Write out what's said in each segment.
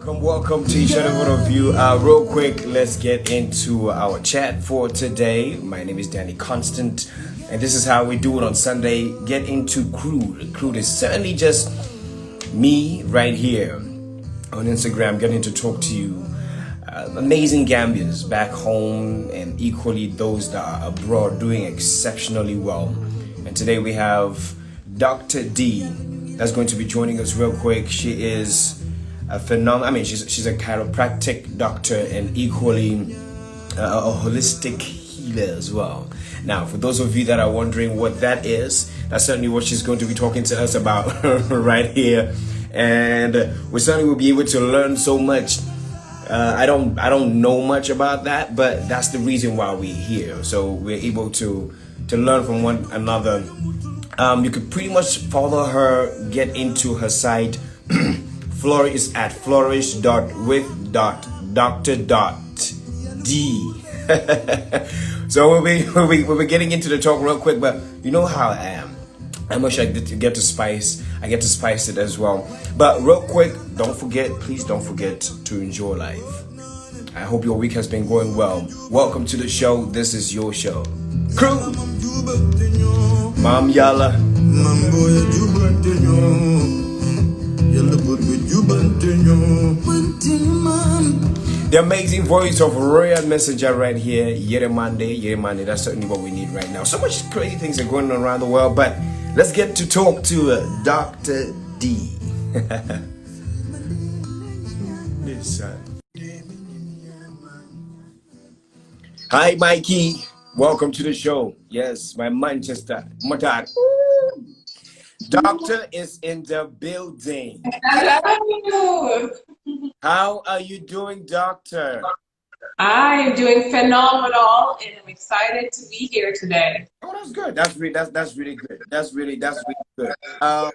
Welcome to each and every one of you. Real quick, let's get into our chat for today. My name is Danny Constant, and this is how we do it on Sunday. Get into Crude. Crude is certainly just me right here on Instagram, getting to talk to you. Amazing Gambians back home, and equally those that are abroad doing exceptionally well. And today we have Dr. D that's going to be joining us real quick. She is a phenomenal, she's a chiropractic doctor and equally a holistic healer as well. Now, for those of you that are wondering what that is, that's certainly what she's going to be talking to us about right here. And we certainly will be able to learn so much. I don't know much about that, but that's the reason why we're here. So we're able to learn from one another. You could pretty much follow her, get into her site. Flourish at flourish.with.dr.d. So we'll be getting into the talk real quick, but you know how I am. I'm sure I get to spice it as well. But real quick, please don't forget to enjoy life. I hope your week has been going well. Welcome to the show. This is your show. Crew. Mam Yala. The amazing voice of Royal Messenger right here, Yeremande. That's certainly what we need right now. So much crazy things are going on around the world, but let's get to talk to Dr. D. Hi, Mikey. Welcome to the show. Yes, my Manchester. Doctor is in the building. Hello. How are you doing, Doctor? I'm doing phenomenal, and I'm excited to be here today. Oh, that's good. That's really good. That's really good. So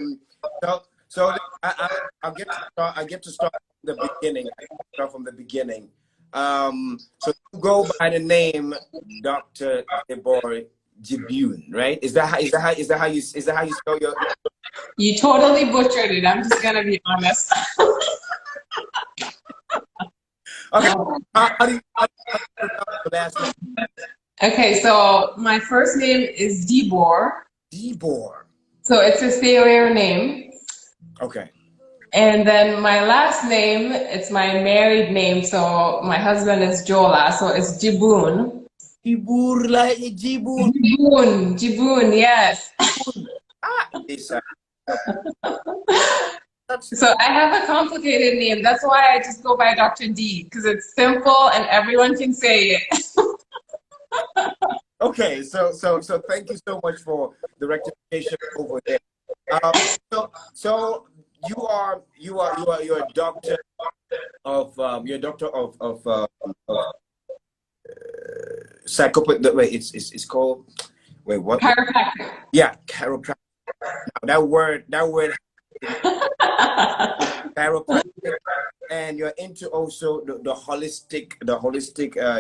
I'll get to start. I get to start from the beginning. So you go by the name Dr. Deborah Jibune, right? Is that how you spell your? You totally butchered it. I'm just gonna be honest. Okay. How do you pronounce the last name? Okay, so my first name is Debor. Debor. So it's a Salier name. Okay. And then my last name, it's my married name. So my husband is Jola, so it's Jibun. Jibur, like Jibun. Jibun, yes. So I have a complicated name. That's why I just go by Dr. D, because it's simple and everyone can say it. Okay, so thank you so much for the rectification over there. So you're a doctor of psychopath. Wait, it's called what? Chiropractic. Yeah, chiropractic. Now, that word chiropractic, and you're into also the holistic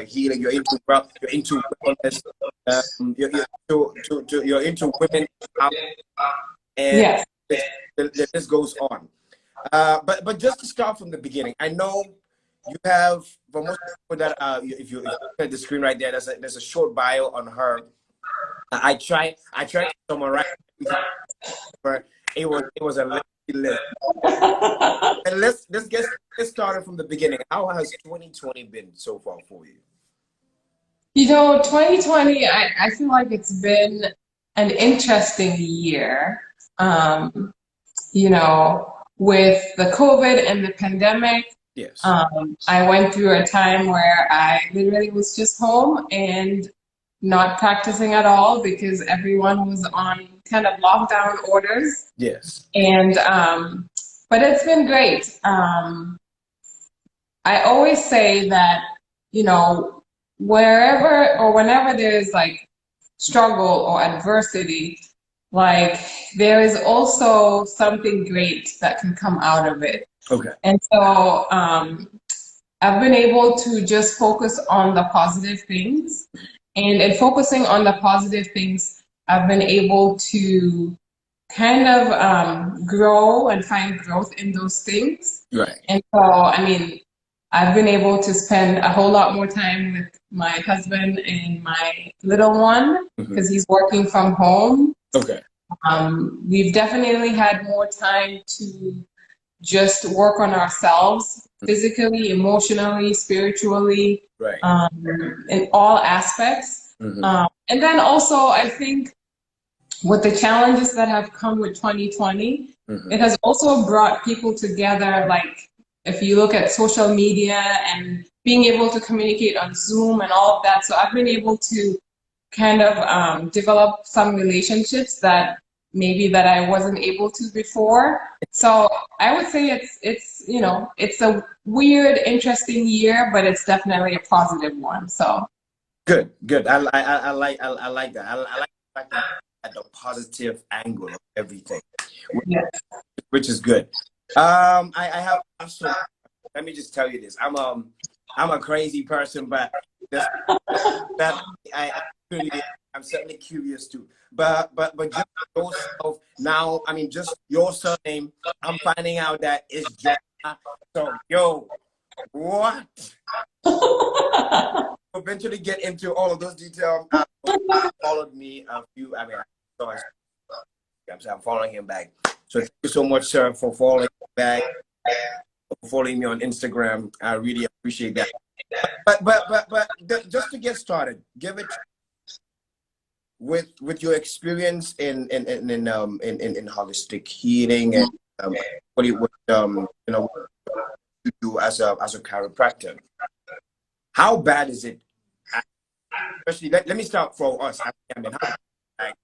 healing. You're into wellness. You're into women, and yes. the list goes on. But just to start from the beginning, I know you have, for most people that if you look at the screen right there, there's a short bio on her. I tried to summarize, but it was a lengthy list. And let's get started from the beginning. How has 2020 been so far for you? 2020, I feel like it's been an interesting year. With the COVID and the pandemic. Yes. I went through a time where I literally was just home and not practicing at all because everyone was on kind of lockdown orders. Yes. And but it's been great. I always say that, wherever or whenever there's like struggle or adversity, like there is also something great that can come out of it. Okay. And so I've been able to just focus on the positive things. And in focusing on the positive things, I've been able to kind of grow and find growth in those things. Right. And so, I mean, I've been able to spend a whole lot more time with my husband and my little one because he's working from home. Okay. We've definitely had more time to just work on ourselves physically, emotionally, spiritually, Right. in all aspects. And then also, I think with the challenges that have come with 2020, it has also brought people together. Like if you look at social media and being able to communicate on Zoom and all of that. So I've been able to kind of develop some relationships that maybe that I wasn't able to before. So I would say it's you know, it's a weird, interesting year, but it's definitely a positive one. So good. I like that. I like the fact that at the positive angle of everything, yes. which is good. I have also, let me just tell you this. I'm a crazy person, but just, that I'm certainly curious too. But just yourself now, I mean, just your surname, I'm finding out that it's John. So yo, what? Eventually get into all of those details. Followed me a few. I mean, I'm following him back. So thank you so much, sir, for following me back, for following me on Instagram. I really appreciate that. But just to get started, give it with your experience in holistic healing and what you do as a chiropractor. How bad is it? Especially, let me start for us. I mean,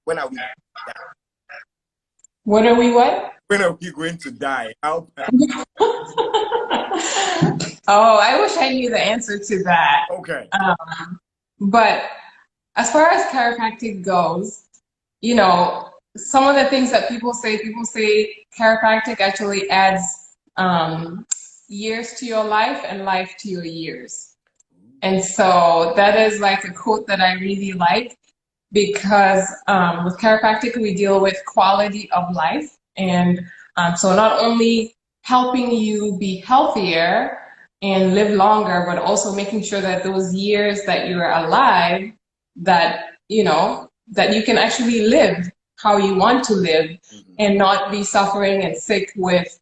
when are we? What are we what? When are we going to die? How bad? Oh, I wish I knew the answer to that. Okay. But as far as chiropractic goes, you know, some of the things that people say chiropractic actually adds years to your life and life to your years. And so that is like a quote that I really like because with chiropractic, we deal with quality of life. And so not only helping you be healthier and live longer, but also making sure that those years that you're alive, that, you know, that you can actually live how you want to live and not be suffering and sick with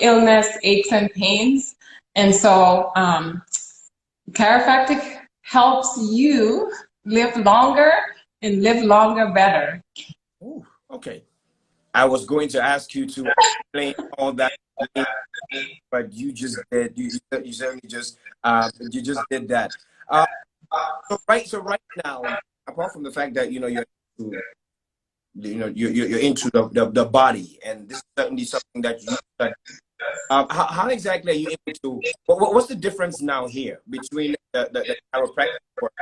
illness, aches and pains. And so chiropractic helps you live longer and live longer better. Ooh, okay. I was going to ask you to explain all that, but you just did. You certainly just you just did that. So right now, apart from the fact that you're into the body, and this is certainly something that you study. How exactly are you able to? What's the difference now here between the chiropractic work,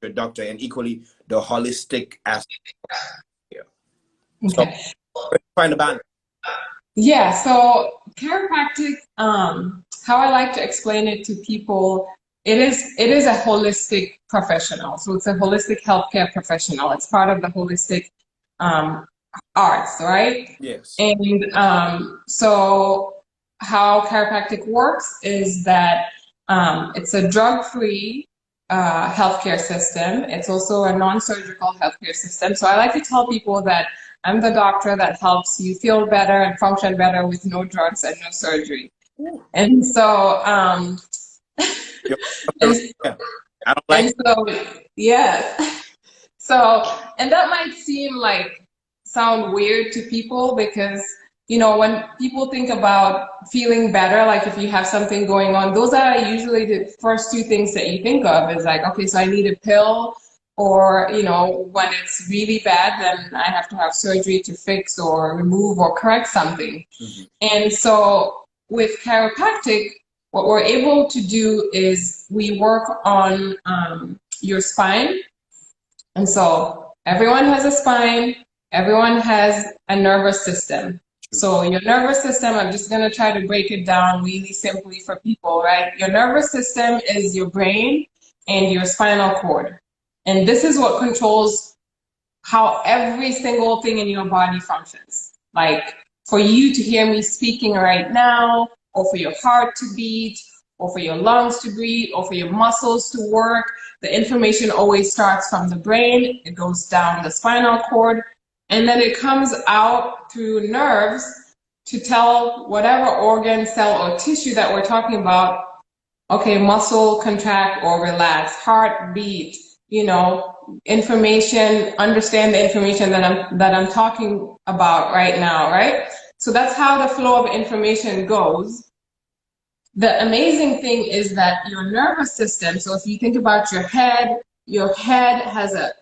the doctor, and equally the holistic aspect here? Okay. So find the balance. Yeah. So chiropractic, how I like to explain it to people, it is a holistic professional. So it's a holistic healthcare professional. It's part of the holistic arts, right? Yes. And so how chiropractic works is that it's a drug-free healthcare system. It's also a non-surgical healthcare system. So I like to tell people that I'm the doctor that helps you feel better and function better with no drugs and no surgery. And so, and, I don't like. And so, yeah. So, and that might seem like sound weird to people because, you know, when people think about feeling better, like if you have something going on, those are usually the first two things that you think of is like, okay, so I need a pill, or, you know, when it's really bad, then I have to have surgery to fix or remove or correct something. And so with chiropractic, what we're able to do is we work on your spine. And so everyone has a spine, everyone has a nervous system. So your nervous system, I'm just going to try to break it down really simply for people, right? Your nervous system is your brain and your spinal cord. And this is what controls how every single thing in your body functions. Like for you to hear me speaking right now, or for your heart to beat, or for your lungs to breathe, or for your muscles to work, the information always starts from the brain. It goes down the spinal cord, and then it comes out through nerves to tell whatever organ, cell, or tissue that we're talking about, okay, muscle contract or relax, heart beat, you know, information, understand the information that I'm talking about right now, right? So that's how the flow of information goes. The amazing thing is that your nervous system, so if you think about your head has a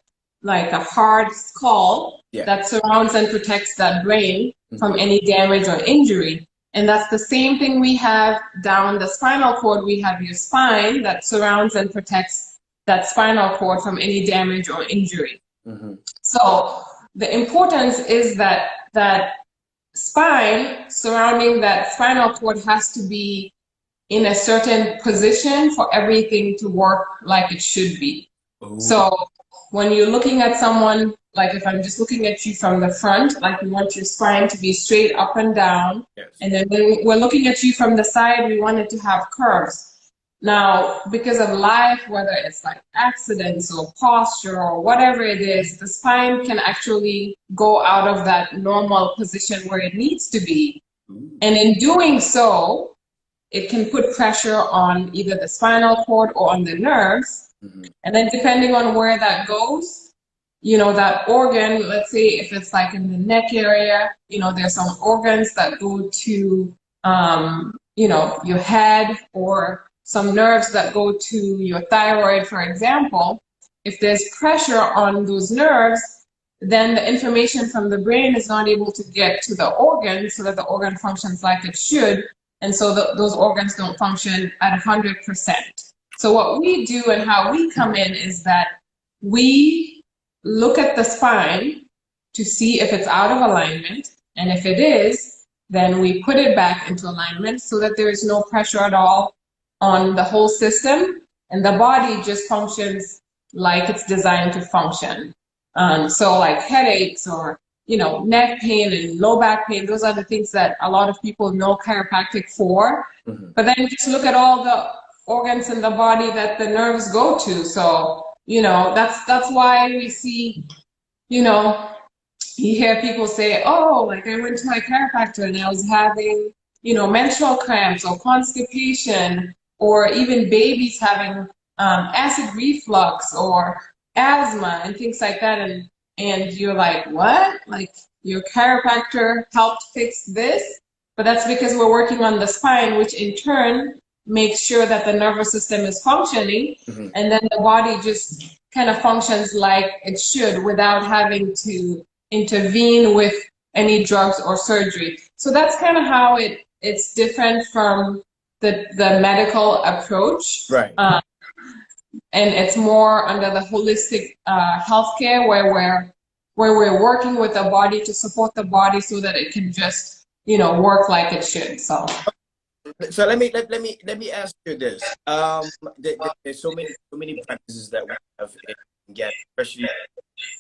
hard skull that surrounds and protects that brain from any damage or injury. And that's the same thing we have down the spinal cord. We have your spine that surrounds and protects that spinal cord from any damage or injury. So the importance is that spine surrounding that spinal cord has to be in a certain position for everything to work like it should be. Ooh. So when you're looking at someone, like if I'm just looking at you from the front, like we want your spine to be straight up and down. Yes. And then when we're looking at you from the side, we want it to have curves. Now, because of life, whether it's like accidents or posture or whatever it is, the spine can actually go out of that normal position where it needs to be. Ooh. And in doing so, it can put pressure on either the spinal cord or on the nerves. And then depending on where that goes, you know, that organ, let's say if it's like in the neck area, you know, there's some organs that go to, you know, your head, or some nerves that go to your thyroid, for example. If there's pressure on those nerves, then the information from the brain is not able to get to the organ so that the organ functions like it should. And so those organs don't function at 100%. So what we do and how we come in is that we look at the spine to see if it's out of alignment. And if it is, then we put it back into alignment so that there is no pressure at all on the whole system. And the body just functions like it's designed to function. So like headaches or, you know, neck pain and low back pain, those are the things that a lot of people know chiropractic for. But then just look at all the organs in the body that the nerves go to. So, you know, that's why we see, you know, you hear people say, oh, like I went to my chiropractor and I was having, you know, menstrual cramps or constipation, or even babies having acid reflux or asthma and things like that. And you're like, what? Like your chiropractor helped fix this? But that's because we're working on the spine, which in turn makes sure that the nervous system is functioning. And then the body just kind of functions like it should without having to intervene with any drugs or surgery. So that's kind of how it's different from the medical approach. Right. And it's more under the holistic healthcare where we're working with the body to support the body so that it can just, you know, work like it should. So let me ask you this. There's so many practices that we have in Gambia, especially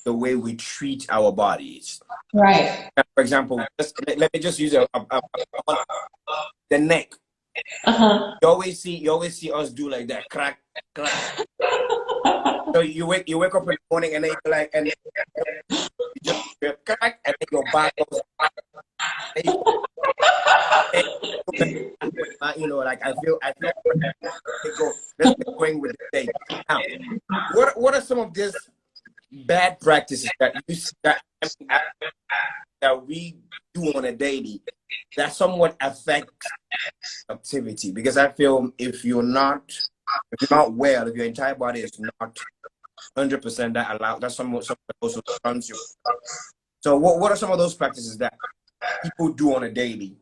the way we treat our bodies. Right. For example, let me just use the neck. You always see us do like that, crack. So you wake up in the morning and then you're like, and you just crack, and then your back goes. You know, like I feel let's get going with the day. Now, what are some of these bad practices that you see that we do on a daily that somewhat affects activity? Because I feel if you're not well, if your entire body is not 100% that allowed, that's something that also runs you. So what are some of those practices that people do on a daily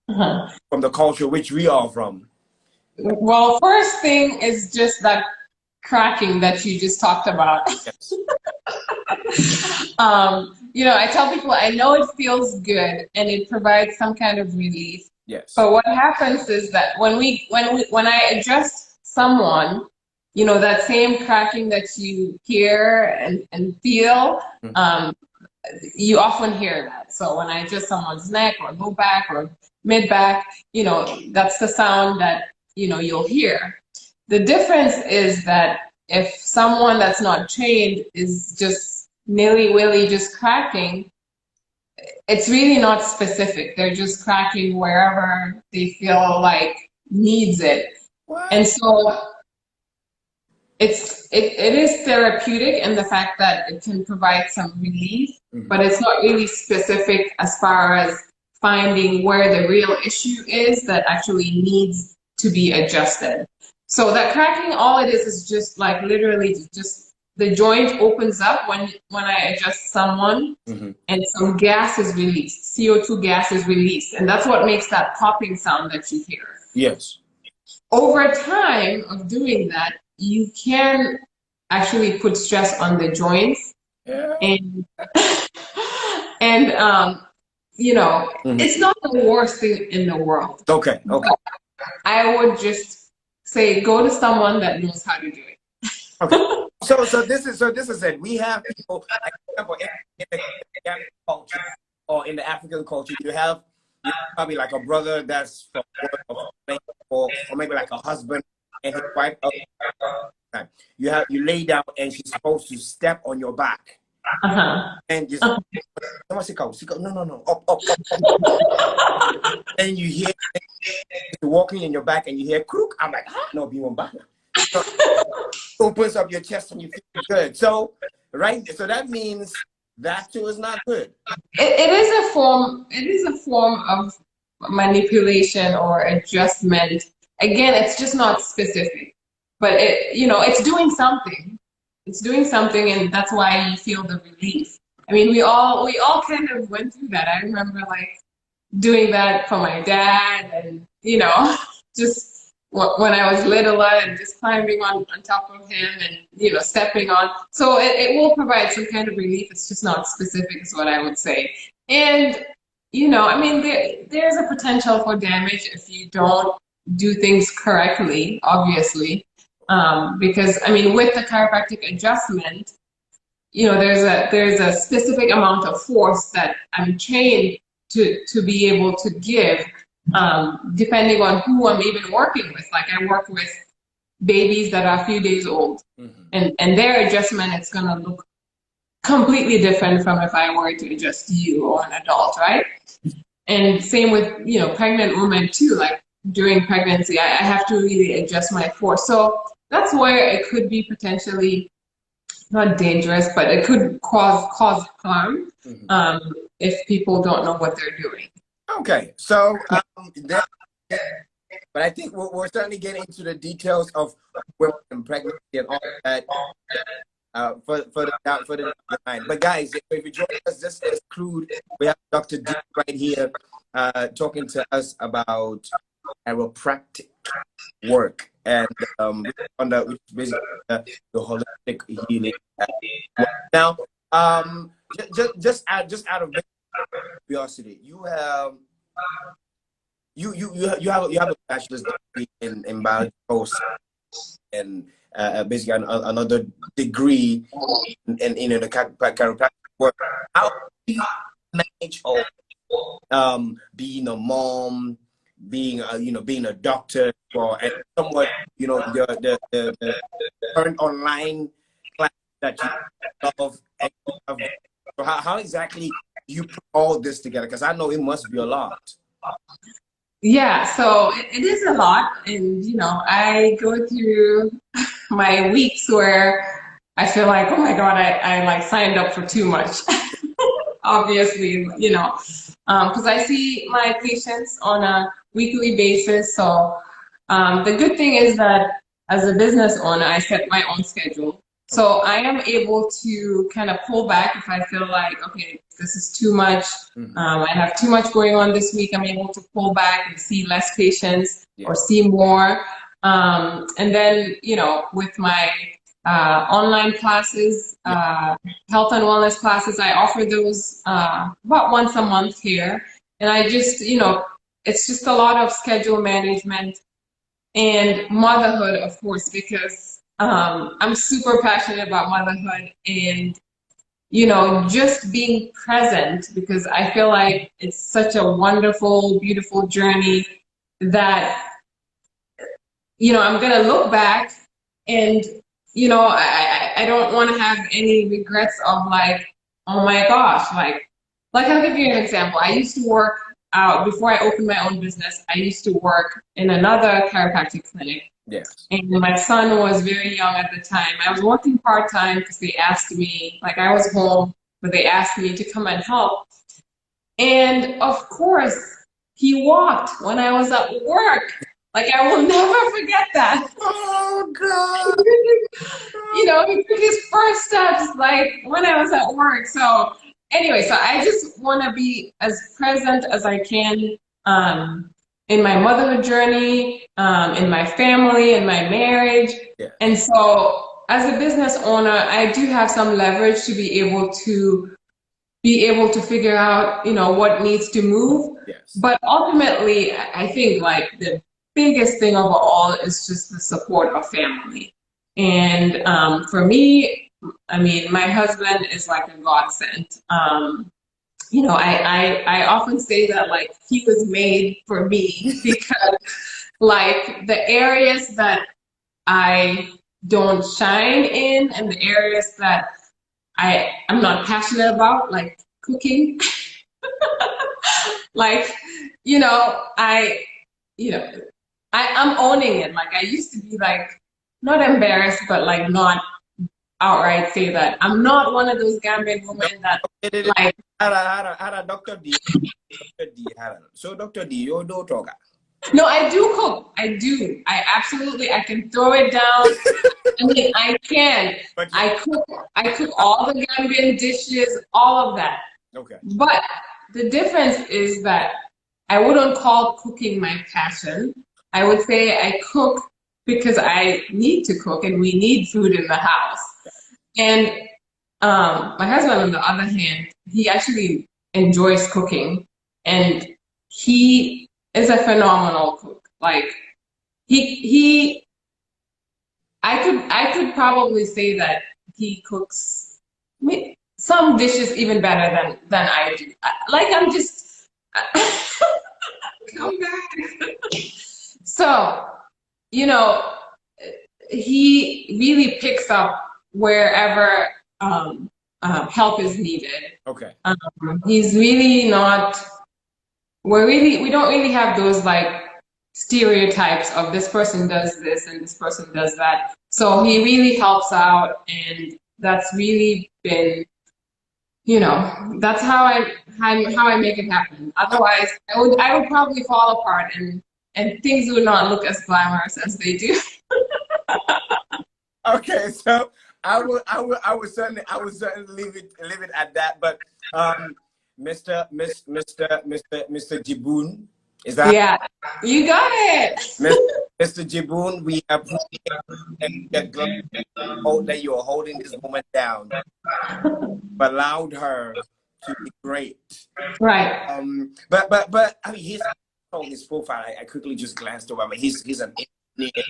from the culture which we are from? Well, first thing is just that cracking that you just talked about. Yes. You know, I tell people, I know it feels good and it provides some kind of relief. Yes. But what happens is that when I address someone, that same cracking that you hear and feel, you often hear that. So when I adjust someone's neck or low back or mid back, that's the sound that, you'll hear. The difference is that if someone that's not trained is just nilly-willy just cracking, it's really not specific. They're just cracking wherever they feel like needs it. What? And so it is therapeutic in the fact that it can provide some relief, but it's not really specific as far as finding where the real issue is that actually needs to be adjusted. So that cracking, all it is just like literally just the joint opens up when I adjust someone, and some gas is released, CO2 gas is released, and that's what makes that popping sound that you hear. Yes. Over time of doing that, you can actually put stress on the joints, and it's not the worst thing in the world. Okay. But I would just say go to someone that knows how to do it. Okay. So this is it. We have people, like, for example, in the Gambian culture or in the African culture, you have probably like a brother that's from work or maybe like a husband and his wife. You lay down and she's supposed to step on your back. And just no, up. And you hear walking in your back and you hear crook. I'm like, no, be one back. Opens up your chest and you feel good. So that means that too is not good. It is a form of manipulation or adjustment. Again, it's just not specific, but it's doing something. It's doing something, and that's why you feel the relief. I mean, we all kind of went through that. I remember like doing that for my dad, and just when I was littler and just climbing on top of him and stepping on. So it will provide some kind of relief. It's just not specific, is what I would say. And I mean, there's a potential for damage if you don't do things correctly, obviously. Because I mean, with the chiropractic adjustment, there's a specific amount of force that I'm trained to be able to give, depending on who I'm even working with. Like I work with babies that are a few days old, and their adjustment, it's gonna look completely different from if I were to adjust you or an adult, right? And same with pregnant women too. Like during pregnancy, I have to really adjust my force. So that's where it could be potentially not dangerous, but it could cause harm if people don't know what they're doing. Okay, so but I think we're starting to get into the details of women and pregnancy and all that for the line. But guys, if you join us, this is Crude. We have Dr. D right here talking to us about chiropractic work and which is basically the holistic healing. Now, just out of curiosity, you have a bachelor's degree in biology and basically another degree in the chiropractic work. How do you manage being a mom, being a doctor, and somewhat the current online class that you love? So how exactly do you put all this together? Because I know it must be a lot. Yeah, so it is a lot, and I go through my weeks where I feel like, oh my God, I like signed up for too much. Obviously, because I see my patients on a weekly basis. So the good thing is that as a business owner, I set my own schedule. So I am able to kind of pull back if I feel like, okay, this is too much. I have too much going on this week. I'm able to pull back and see less patients or see more. And then, with my online classes, health and wellness classes, I offer those about once a month here. And I just, it's just a lot of schedule management and motherhood, of course, because I'm super passionate about motherhood and, you know, just being present, because I feel like it's such a wonderful, beautiful journey that, you know, I'm gonna look back and, you know, I don't want to have any regrets of like, oh my gosh, like I'll give you an example. I used to work out before I opened my own business. I used to work in another chiropractic clinic. Yes. And my son was very young at the time. I was working part-time because they asked me, like I was home, but they asked me to come and help. And of course, he walked when I was at work. Like I will never forget that. Oh God. You know, he took his first steps like when I was at work. So anyway, so I just want to be as present as I can in my motherhood journey, in my family, in my marriage. Yeah. And so as a business owner, I do have some leverage to be able to figure out, you know, what needs to move. Yes. But ultimately, I think like the biggest thing of all is just the support of family. And for me, I mean, my husband is like a godsend. You know, I often say that like he was made for me because like the areas that I don't shine in and the areas that I'm not passionate about, like cooking, like, you know, I'm owning it. Like I used to be like, not embarrassed, but like not outright say that. I'm not one of those Gambian women that like. Dr. D. Dr. D. So Dr. D, you don't talk. No, I do cook. I do. I can throw it down. I mean, I can. I cook all the Gambian dishes, all of that. Okay. But the difference is that I wouldn't call cooking my passion. I would say I cook because I need to cook and we need food in the house. And my husband, on the other hand, he actually enjoys cooking and he is a phenomenal cook. Like I could probably say that he cooks some dishes even better than I do. Like I'm just come back. So, you know, he really picks up wherever help is needed. Okay. He's really not. We don't really have those like stereotypes of this person does this and this person does that. So he really helps out, and that's really been, you know, that's how I make it happen. Otherwise, I would probably fall apart, and things would not look as glamorous as they do. Okay, so I would certainly leave it at that. But Mr. Jiboon, is that? Yeah, you got it. Mr. Jiboon, we appreciate and get glad that you're holding this woman down, but allowed her to be great. Right. But I mean, his profile. I quickly just glanced over. I mean, he's an engineer.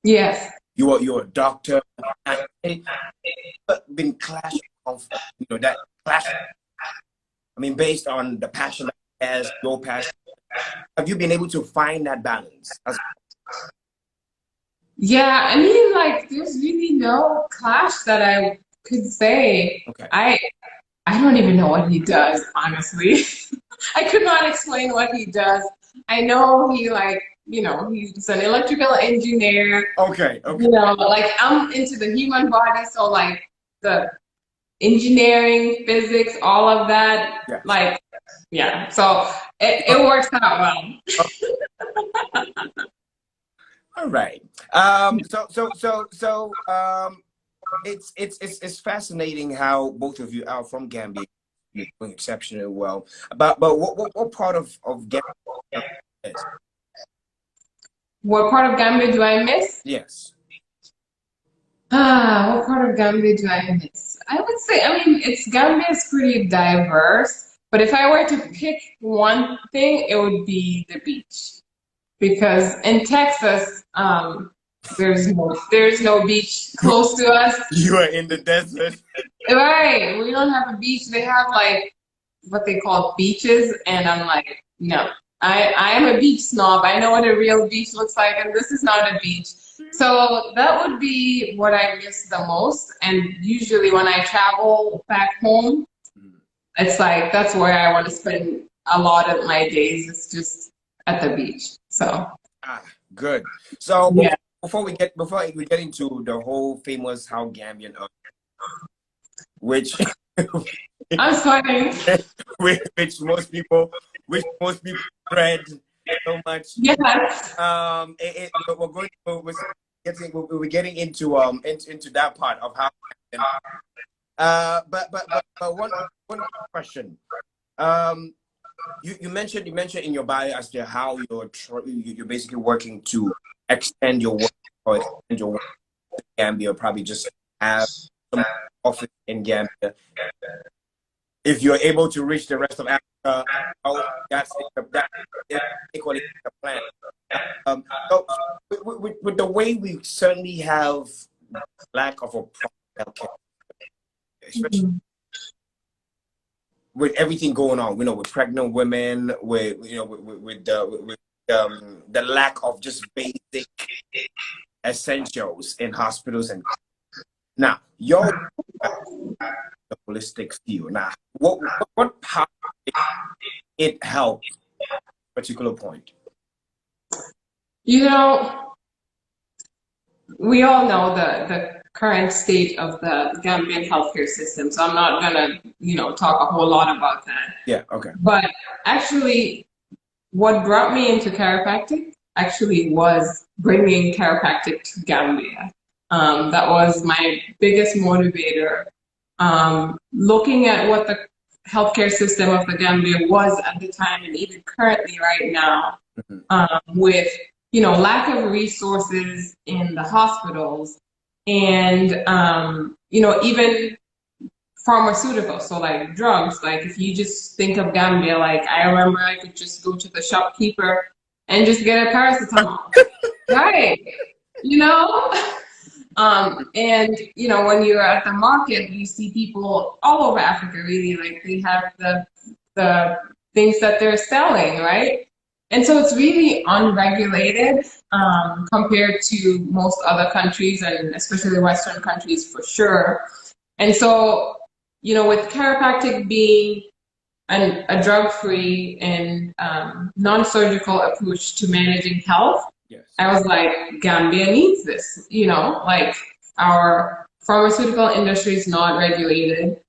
Yes. You're a doctor. Been clash of, you know, that clash. I mean, based on the passion that he has, your passion, have you been able to find that balance? Yeah, I mean, like, there's really no clash that I could say. Okay. I don't even know what he does, honestly. I could not explain what he does. I know he, like, you know, he's an electrical engineer. Okay. You know, like I'm into the human body, so like the engineering, physics, all of that, Yes. like, yeah. So it works out well. All right. It's fascinating how both of you are from Gambia. You're doing exceptionally well. But what part of Gambia is? What part of Gambia do I miss? Yes. What part of Gambia do I miss? I would say, I mean, Gambia is pretty diverse, but if I were to pick one thing, it would be the beach. Because in Texas, There's no beach close to us. You are in the desert. Right. We don't have a beach. They have like what they call beaches, and I'm like, no. I am a beach snob. I know what a real beach looks like, and this is not a beach. So that would be what I miss the most. And usually when I travel back home, it's like that's where I want to spend a lot of my days. It's just at the beach. So good. So yeah. before we get into the whole famous how Gambian are, which I'm sweating. which most people read so much. Yes. We're getting into that part of how. But one question. You mentioned in your bio as to how you're basically working to extend your work or extend your work to Gambia, probably just have some office in Gambia. If you're able to reach the rest of Africa, that's equally the plan. So with the way we certainly have lack of a proper healthcare, especially with everything going on, with pregnant women, with the lack of just basic essentials in hospitals. And now your the holistic view. Now, what part it helped particular point? We all know the current state of the Gambian healthcare system, so I'm not gonna, talk a whole lot about that. Yeah, okay. But actually, what brought me into chiropractic actually was bringing chiropractic to Gambia. That was my biggest motivator. Looking at what the healthcare system of the Gambia was at the time and even currently right now, with lack of resources in the hospitals and even pharmaceuticals, so like drugs. Like if you just think of Gambia, like I remember I could just go to the shopkeeper and just get a paracetamol, right? And when you're at the market, you see people all over Africa, really, like they have the things that they're selling, right? And so it's really unregulated compared to most other countries, and especially Western countries for sure. And so, with chiropractic being a drug-free and non-surgical approach to managing health, yes, I was like, Gambia needs this. Like our pharmaceutical industry is not regulated.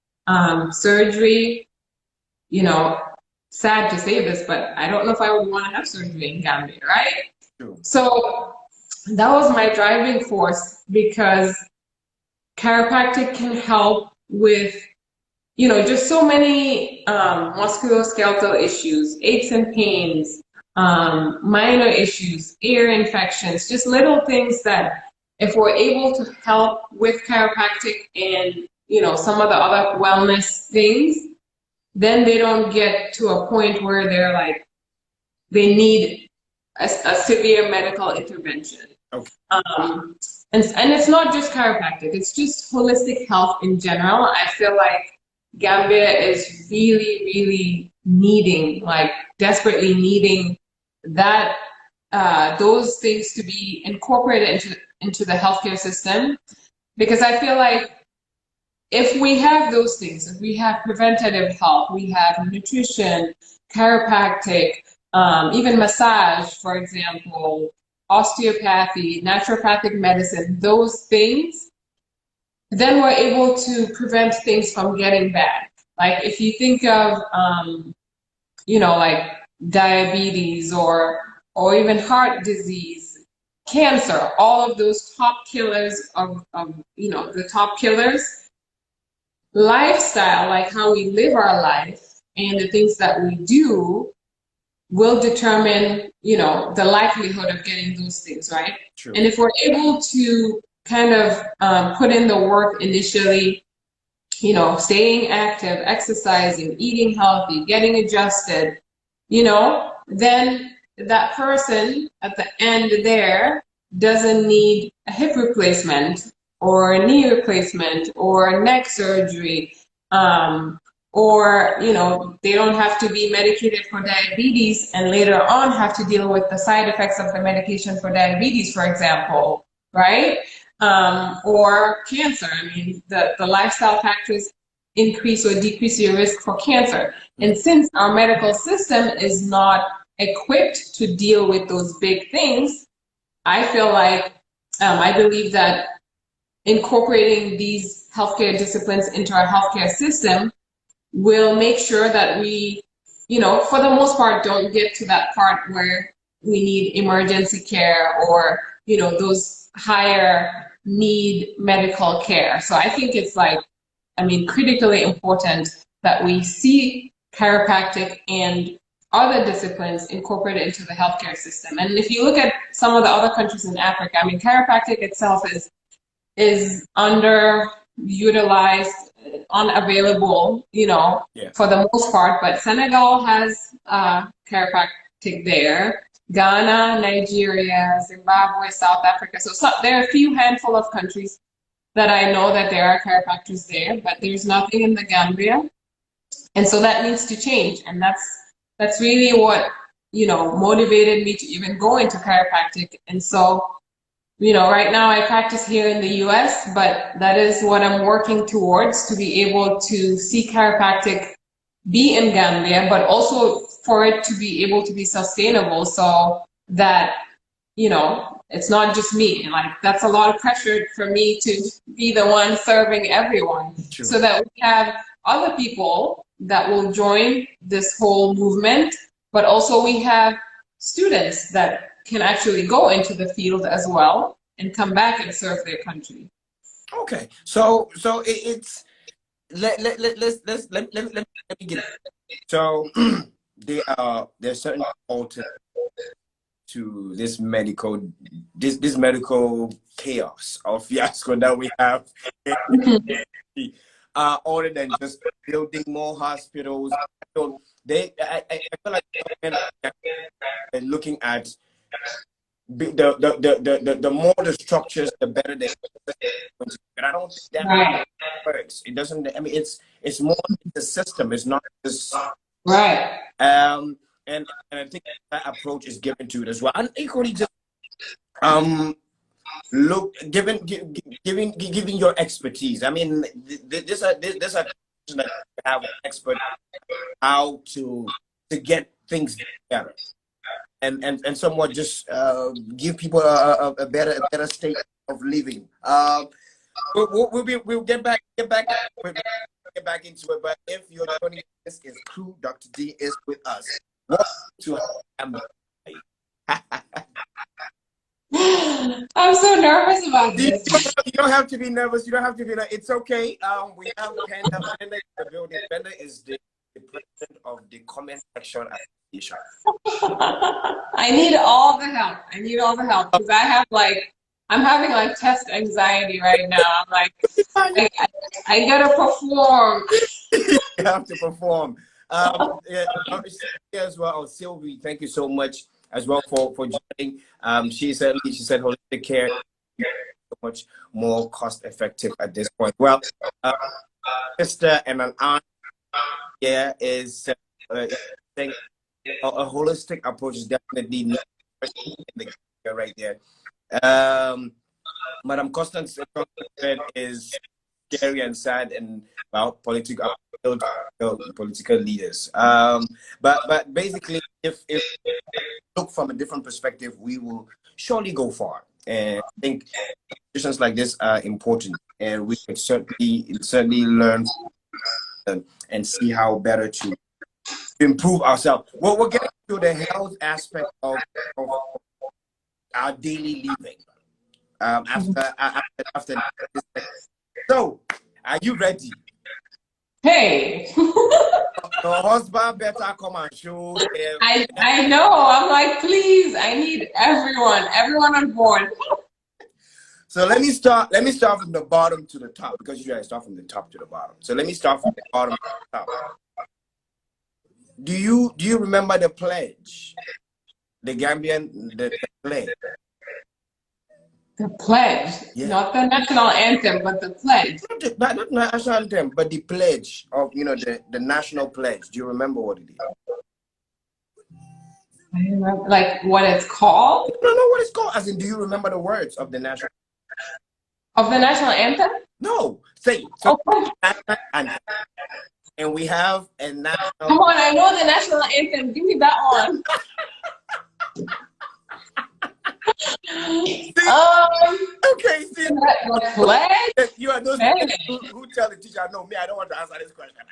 Surgery, sad to say this, but I don't know if I would want to have surgery in Gambia, right? True. So that was my driving force, because chiropractic can help with, just so many musculoskeletal issues, aches and pains, minor issues, ear infections, just little things that if we're able to help with chiropractic and, some of the other wellness things, then they don't get to a point where they're like, they need a severe medical intervention. Okay. And it's not just chiropractic, it's just holistic health in general. I feel like Gambia is really, really needing, like desperately needing that, those things to be incorporated into the healthcare system. Because I feel like if we have those things, if we have preventative health, we have nutrition, chiropractic, even massage, for example, osteopathy, naturopathic medicine, those things, then we're able to prevent things from getting bad. Like if you think of, like diabetes or even heart disease, cancer, all of those top killers of the top killers, lifestyle, like how we live our life and the things that we do will determine, the likelihood of getting those things, right? True. And if we're able to kind of put in the work initially, staying active, exercising, eating healthy, getting adjusted, then that person at the end there doesn't need a hip replacement or a knee replacement or neck surgery, or they don't have to be medicated for diabetes and later on have to deal with the side effects of the medication for diabetes, for example, right? Or cancer. I mean, the lifestyle factors increase or decrease your risk for cancer. And since our medical system is not equipped to deal with those big things, I feel like I believe that incorporating these healthcare disciplines into our healthcare system will make sure that we, for the most part, don't get to that part where we need emergency care or, those higher need medical care. So I think it's critically important that we see chiropractic and other disciplines incorporated into the healthcare system. And if you look at some of the other countries in Africa, I mean, chiropractic itself is underutilized, unavailable, for the most part. But Senegal has chiropractic there. Ghana, Nigeria, Zimbabwe, South Africa. So there are a few handful of countries that I know that there are chiropractors there, but there's nothing in the Gambia. And so that needs to change. And that's really what, motivated me to even go into chiropractic. And so, right now I practice here in the US, but that is what I'm working towards, to be able to see chiropractic be in Gambia, but also for it to be able to be sustainable so that, it's not just me. And that's a lot of pressure for me to be the one serving everyone. True. So that we have other people that will join this whole movement, but also we have students that can actually go into the field as well and come back and serve their country. Okay, so it's let me get it. So there's certain alternatives to this medical chaos of fiasco that we have. Other than just building more hospitals, so I feel like they're looking at the more the structures, the better they. But I don't think that works. It doesn't. I mean, it's more the system. It's not just right. And I think that approach is given to it as well. And equally, just look, giving your expertise. I mean, this are that you have an expert how to get things better, and somewhat just give people a better state of living. We'll get back into it. But if you're joining, this is Crude. Dr. D is with us. Welcome to I'm so nervous about this. You don't have to be nervous. You don't have to be. It's okay. We have Panda in the building. Panda is the president of the comment section association. I need all the help. Because I'm having test anxiety right now. I'm like, I gotta perform. You have to perform. Yeah, as well, Sylvie, thank you so much as well for joining. She said holistic care is so much more cost effective at this point. Well, sister and an aunt is saying a holistic approach is definitely not right there. Madam Constance is scary and sad, and political leaders. But basically, if look from a different perspective, we will surely go far. And I think conversations like this are important, and we can certainly learn and see how better to improve ourselves. Well, we're getting to the health aspect of our daily living. After this. So, are you ready? Hey. The husband better come and show them. I know. I'm like, please, I need everyone on board. So let me start from the bottom to the top, because you guys start from the top to the bottom. So let me start from the bottom to the top. Do you remember the pledge? The Gambian the pledge. The pledge, Yeah. not the national anthem, but the pledge. Not the national anthem, but the pledge of, the national pledge. Do you remember what it is? I remember, like what it's called? No, no, what it's called. As in, do you remember the words of the national? Of the national anthem? No, say so. Oh, National anthem. And we have a national. come on, I know the national anthem. Give me that one. Okay, see, The pledge? you are those Hey. who tell the teacher, no, me, I don't want to answer this question.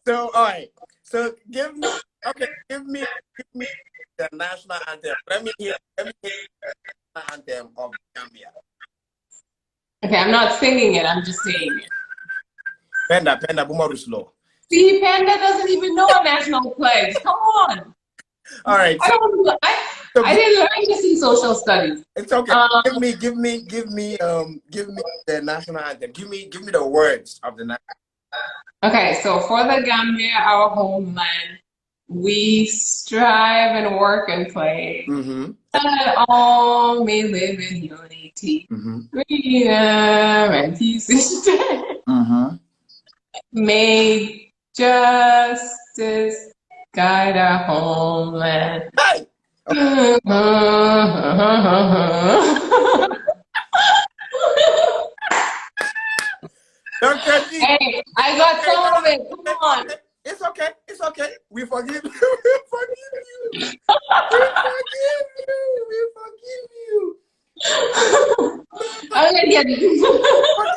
So, all right. So, give me the national anthem. Let me hear the national anthem of Gambia. Okay, I'm not singing it. I'm just saying it. Penda, Bumaru slow. See, Panda doesn't even know a national pledge. Come on. All right. I didn't learn this in social studies. It's okay. Give me the national anthem. Give me the words of the national. Okay, so for the Gambia, our homeland, we strive and work and play. Mm-hmm. That all may live in unity. Mm-hmm. Freedom and peace is dead. Mm-hmm. May justice guide our homeland. Hey! Dr. G. Hey, I got some of it. Come on. It's okay. It's okay. We forgive you. We forgive you. We forgive you. We forgive you. I'm gonna get it.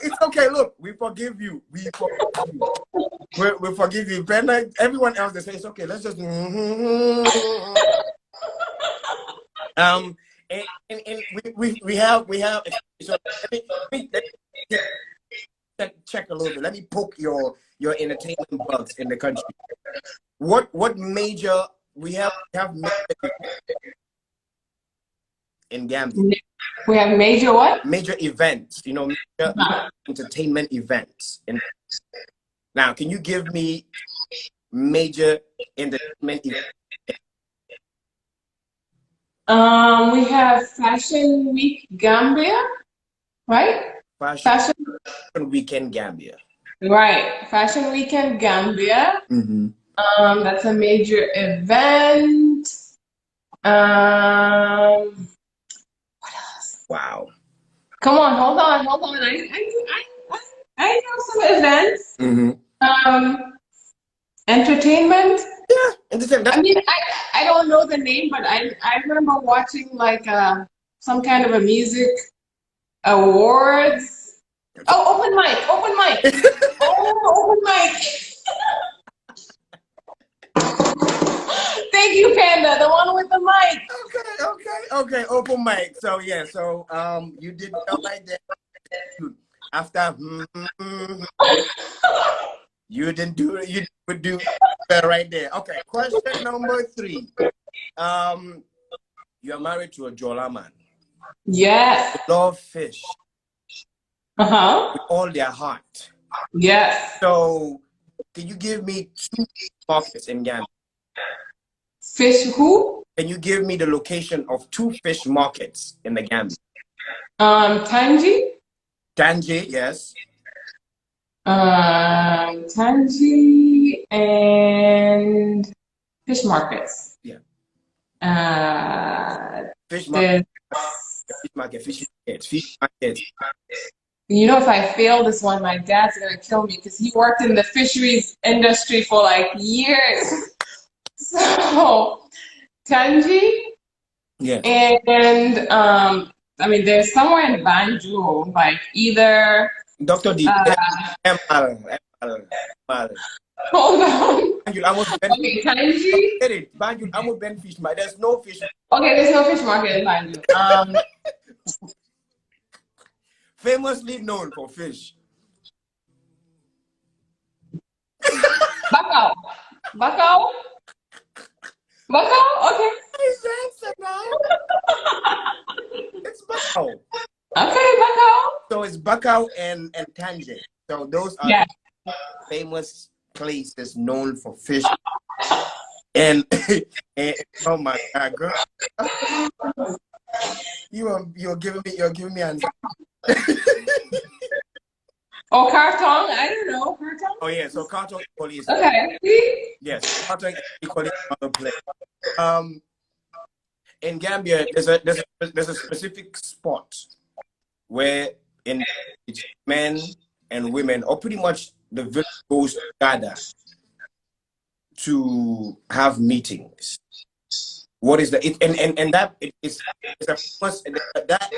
It's okay. Look, we forgive you. We forgive you. We forgive you. Brenda, everyone else, they say it's okay. Let's just. And we have. So let me check a little bit. Let me poke your entertainment bugs in the country. What major we have major in Gambia? We have major what? Major events, major entertainment events. Now, can you give me major entertainment events? We have Fashion Week Gambia, right? Fashion Weekend Gambia. Right. Fashion Weekend Gambia. Mm-hmm. That's a major event. What else? Wow. Come on, hold on. I know some events. Mm-hmm. Entertainment. Yeah, entertainment. I mean, I don't know the name, but I remember watching like some kind of a music awards. Oh, open mic. Oh, open mic. Thank you, Panda, the one with the mic. Okay, open mic. So yeah, you did well like that. After you didn't do it, you would do that right there. Okay, question number 3. You're married to a Jola man. Yes. They love fish. With all their heart. Yes. So, can you give me 2 markets in Gambia? Fish who? Can you give me the location of 2 fish markets in the Gambia? Tangi. Tangi, yes. Tangi and fish markets. Yeah. Fish markets. You know, if I fail this one, my dad's gonna kill me because he worked in the fisheries industry for like years. So, Tangi. Yeah. And I mean, there's somewhere in Banjul, like either. Dr. D. Hold on. Banjul, I was Okay, Tangi. Banjul, I'm with Ben Fish. There's no fish. Okay, there's no fish market in Banjul. Famously known for fish. Bakau. Okay. It's Bakau. Okay, Bakau. So it's Bakau and Tangier. So those are famous places known for fish. And oh my God, girl. You're giving me an. Oh, Kartong? I don't know. Kartong? Oh yeah, so Carton equally is Okay. See? yes, Carton equally is another place. In Gambia, there's a specific spot where in men and women, or pretty much the village goes together to have meetings. What is the it, and that it's a famous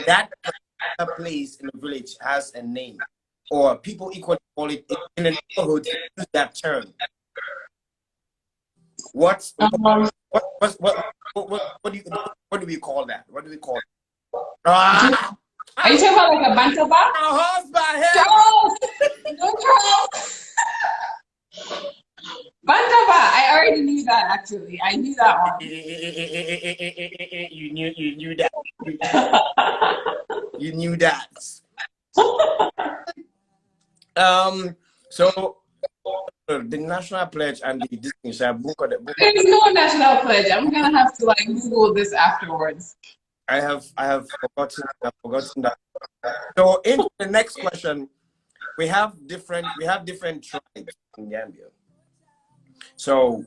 that place in the village has a name, or people equally call it in the neighborhood use that term. What's what do we call that? What do we call it? Ah, Are you talking about like a bantaba? our husband here. Charles! No, Charles! Bantaba! I already knew that actually. I knew that one. You knew that. You knew that. So the national pledge and the distinction book. There's no national pledge. I'm gonna have to like Google this afterwards. I have forgotten. I've forgotten that. So in the next question, we have different tribes in Gambia. So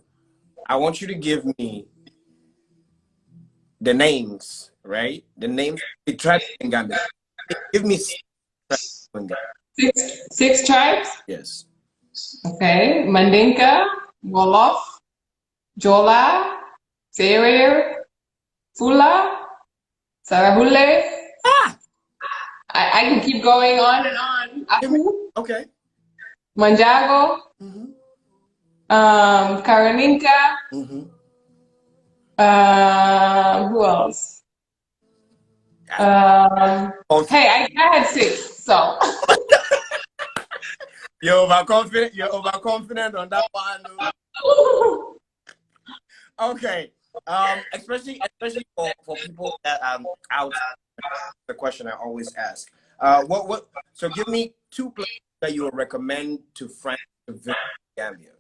I want you to give me the names, right? The names of the tribes in Gambia. Give me 6 tribes in Gambia. Six tribes? Yes. Okay. Mandinka, Wolof, Jola, Serer, Fula, Sarahule. Ah! I can keep going on and on. Aku, Okay. Manjago, Karaninka, who else? Hey, I had 6, so. You're overconfident on that one. Okay. Especially for people that out. The question I always ask. So give me 2 places that you would recommend to friends to visit Gambia.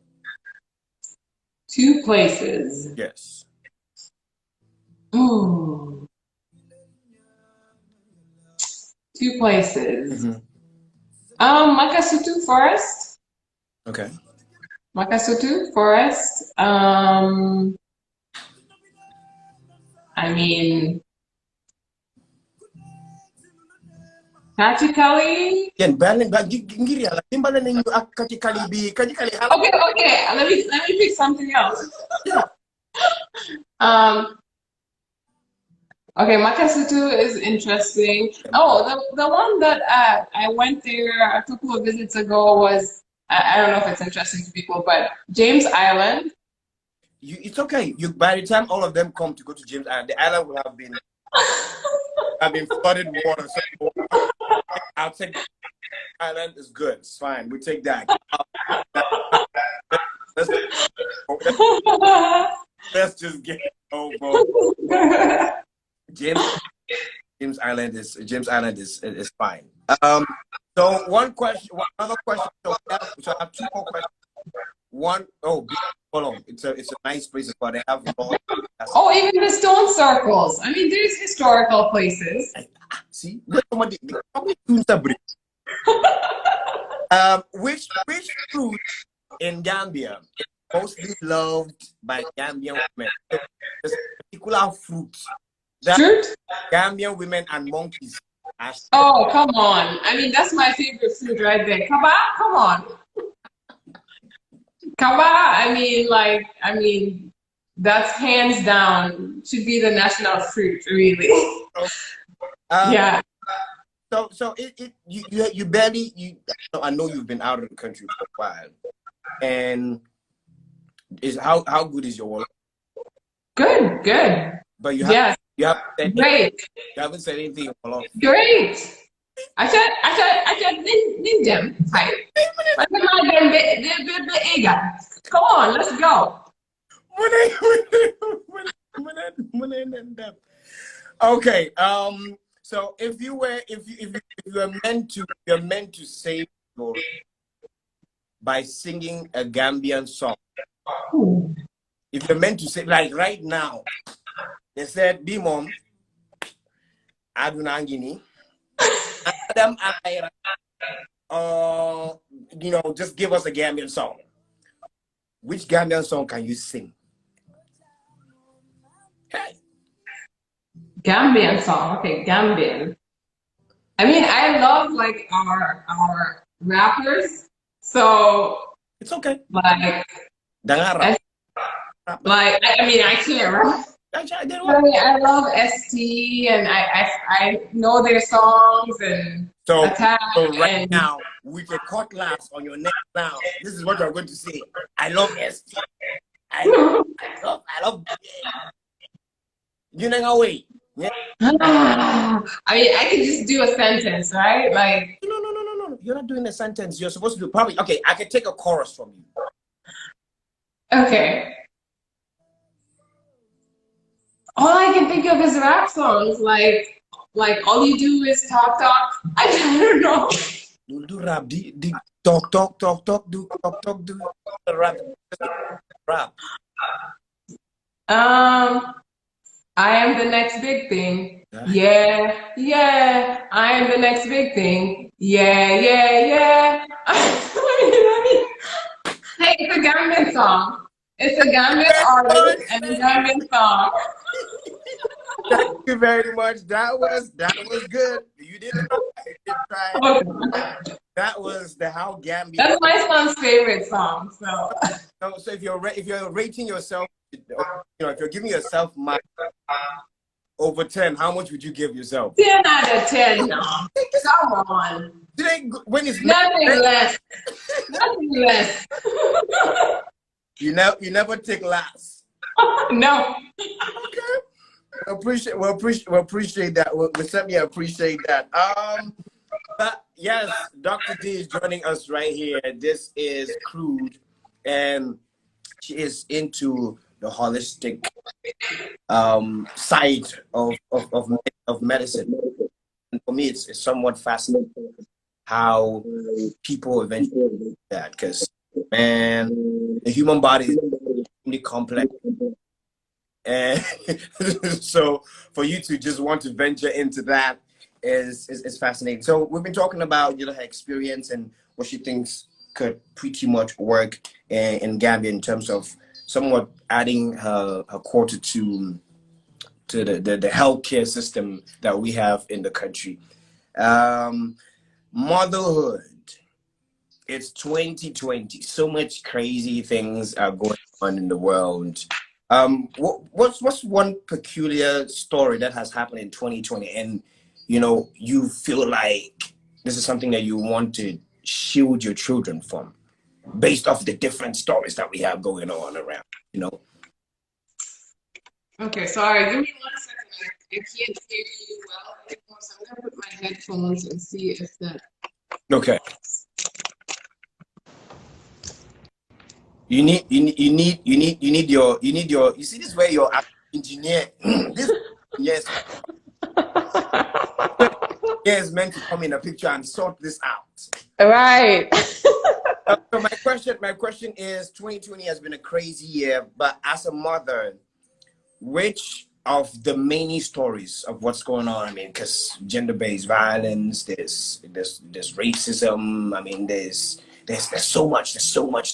2 places. Yes. Ooh. 2 places. Makasutu Forest. Okay. Makasutu Forest. I mean, Kachikali. Okay. Let me pick something else. Okay, Makasutu is interesting. Oh, the one that I went there a couple of visits ago was I don't know if it's interesting to people, but James Island. It's okay. By the time all of them come to go to James Island, the island will have been flooded with water. So I'll take the island is good. It's fine. We take that. Let's just get it over. James Island is fine. So another question. So I have 2 more questions. One, hold on. It's a nice place, but they have oh, even the stone circles. I mean, there's historical places. See, which fruit in Gambia is mostly loved by Gambian women? There's a particular fruit that Gambian women and monkeys. Oh, come on! I mean, that's my favorite fruit right there. Kaba, come on. Kaba, I mean, that's hands down should be the national fruit, really. Yeah. So you barely I know you've been out of the country for a while, and how good is your wallet? Good. But you haven't said anything. Great. I said, them. Come on, let's go. Okay. So if you were meant to save your by singing a Gambian song, if you're meant to say, like right now, they said, "B-Mom, Adunangini. Adam Ira, just give us a Gambian song. Which Gambian song can you sing? Hey. Gambian song. Okay, Gambian. I mean, I love like our rappers. So It's okay. like, Dangara. I mean, I can't rap. I love ST, and I know their songs and So Attack. right now, with a cutlass on your neck now, this is what you're going to say. I love ST. I love. You know how we. Yeah. I mean, I could just do a sentence, right? Like, No. You're not doing a sentence. You're supposed to do probably. Okay, I can take a chorus from you. okay. All I can think of is rap songs. Like all you do is talk. I don't know. Do rap. Talk. Do talk. Do rap. I am the next big thing. Yeah. I am the next big thing. Yeah. Hey, it's a Gambian song. It's a Gambian artist and a Gambian song. Thank you very much. That was good. You didn't try. Okay. That was the How Gambia. That's my son's favorite song. So if you're rating yourself, if you're giving yourself mark over 10, how much would you give yourself? 10 out of 10. No. Come on. When it's Nothing less. Nothing less. You never take last. No. Okay. We appreciate that. We certainly appreciate that. But yes, Dr. D is joining us right here. This is Crude, and she is into the holistic side of medicine. And for me, it's somewhat fascinating how people eventually do that, because man, the human body is really complex. And so for you to just want to venture into that is fascinating. So we've been talking about her experience and what she thinks could pretty much work in Gambia in terms of somewhat adding her quarter to the healthcare system that we have in the country. Motherhood. It's 2020. So much crazy things are going on in the world. What's one peculiar story that has happened in 2020 and you feel like this is something that you want to shield your children from based off the different stories that we have going on around, Okay, sorry, give me 1 second. I can't hear you well anymore, so I'm gonna put my headphones and see if that. Okay. You need your you see this way your engineer this yes is meant to come in a picture and sort this out. Right. So my question is 2020 has been a crazy year, but as a mother, which of the many stories of what's going on, I mean, because gender-based violence, there's racism, I mean, there's so much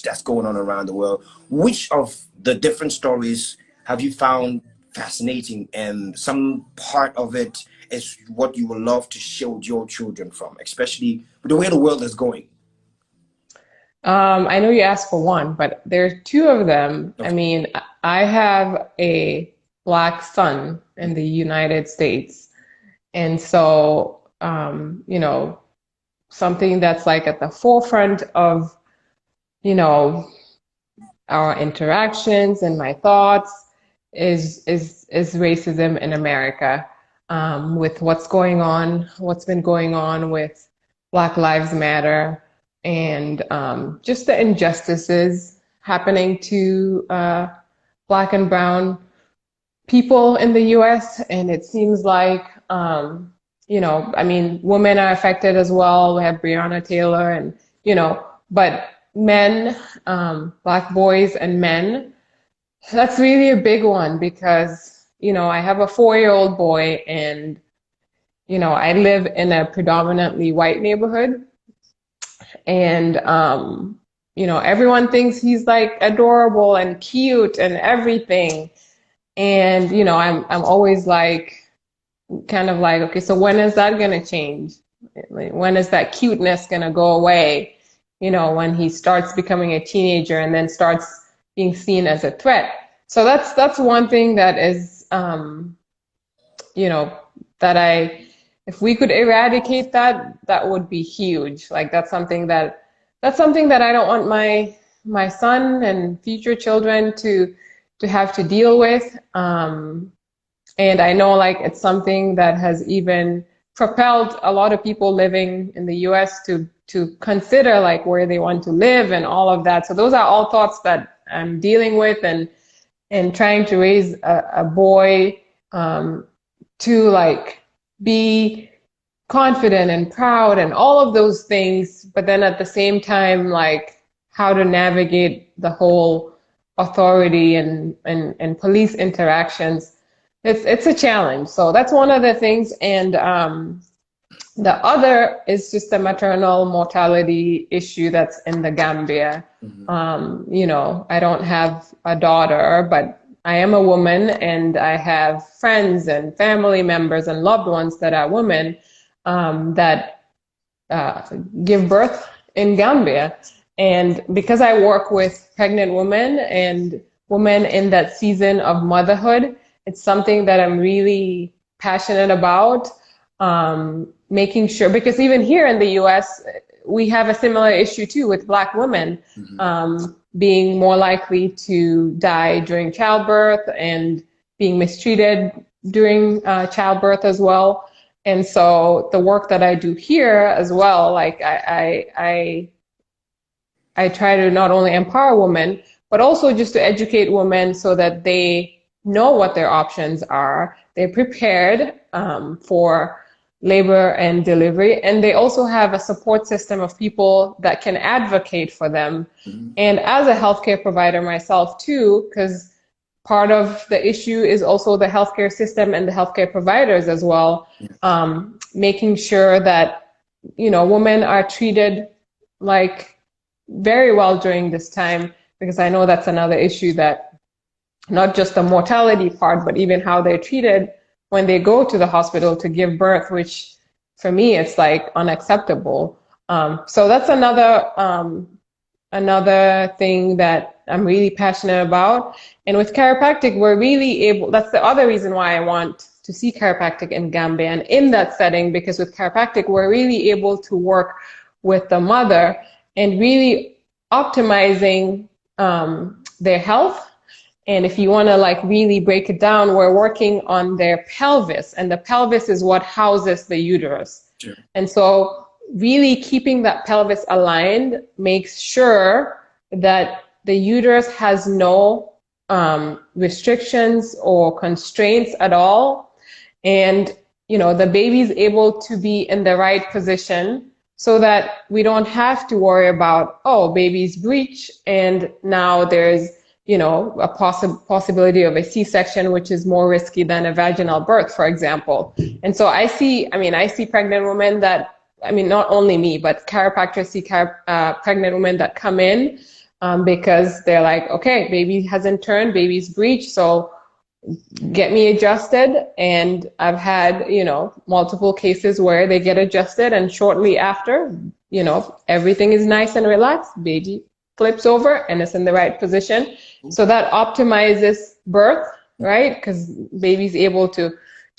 that's going on around the world. Which of the different stories have you found fascinating, and some part of it is what you would love to shield your children from, especially with the way the world is going? I know you asked for one, but there's two of them. Okay. I mean, I have a Black son in the United States, and so something that's like at the forefront of our interactions and my thoughts is racism in America, with what's been going on with Black Lives Matter, and just the injustices happening to Black and brown people in the US. And it seems like I mean, women are affected as well. We have Breonna Taylor, and but men, Black boys and men, that's really a big one, because I have a 4-year-old boy, and you know, I live in a predominantly white neighborhood, and you know, everyone thinks he's like adorable and cute and everything. And you know, I'm always like, kind of like, okay, so when is that gonna change? Like, when is that cuteness gonna go away? You know, when he starts becoming a teenager and then starts being seen as a threat. So that's one thing that is, you know, that if we could eradicate that, that would be huge. Like that's something that I don't want my son and future children to have to deal with. And I know like it's something that has even propelled a lot of people living in the US to consider like where they want to live and all of that. So those are all thoughts that I'm dealing with, and trying to raise a boy to like be confident and proud and all of those things, but then at the same time, like how to navigate the whole authority and police interactions. It's a challenge. So that's one of the things. And the other is just the maternal mortality issue that's in the Gambia. You know, I don't have a daughter, but I am a woman, and I have friends and family members and loved ones that are women that give birth in Gambia. And because I work with pregnant women and women in that season of motherhood, it's something that I'm really passionate about, making sure, because even here in the US, we have a similar issue too with Black women being more likely to die during childbirth and being mistreated during childbirth as well. And so the work that I do here as well, like I try to not only empower women, but also just to educate women so that they know what their options are. They're prepared for labor and delivery, and they also have a support system of people that can advocate for them. And as a healthcare provider myself too, because part of the issue is also the healthcare system and the healthcare providers as well, making sure that, you know, women are treated like very well during this time, because I know that's another issue, that not just the mortality part, but even how they're treated when they go to the hospital to give birth, which for me, it's like unacceptable. So that's another thing that I'm really passionate about. And with chiropractic, we're really able, that's the other reason why I want to see chiropractic in Gambia and in that setting, because with chiropractic, we're really able to work with the mother and really optimizing their health. And if you want to like really break it down, we're working on their pelvis, and the pelvis is what houses the uterus. Sure. And so really keeping that pelvis aligned makes sure that the uterus has no restrictions or constraints at all. And, you know, the baby's able to be in the right position so that we don't have to worry about, oh, baby's breech, and now there's, you know, a possibility of a C-section, which is more risky than a vaginal birth, for example. And so I see pregnant women that, I mean, not only me, but chiropractors see pregnant women that come in because they're like, okay, baby hasn't turned, baby's breech, so get me adjusted. And I've had, you know, multiple cases where they get adjusted, and shortly after, you know, everything is nice and relaxed, baby flips over and it's in the right position. So that optimizes birth, right? Because baby's able to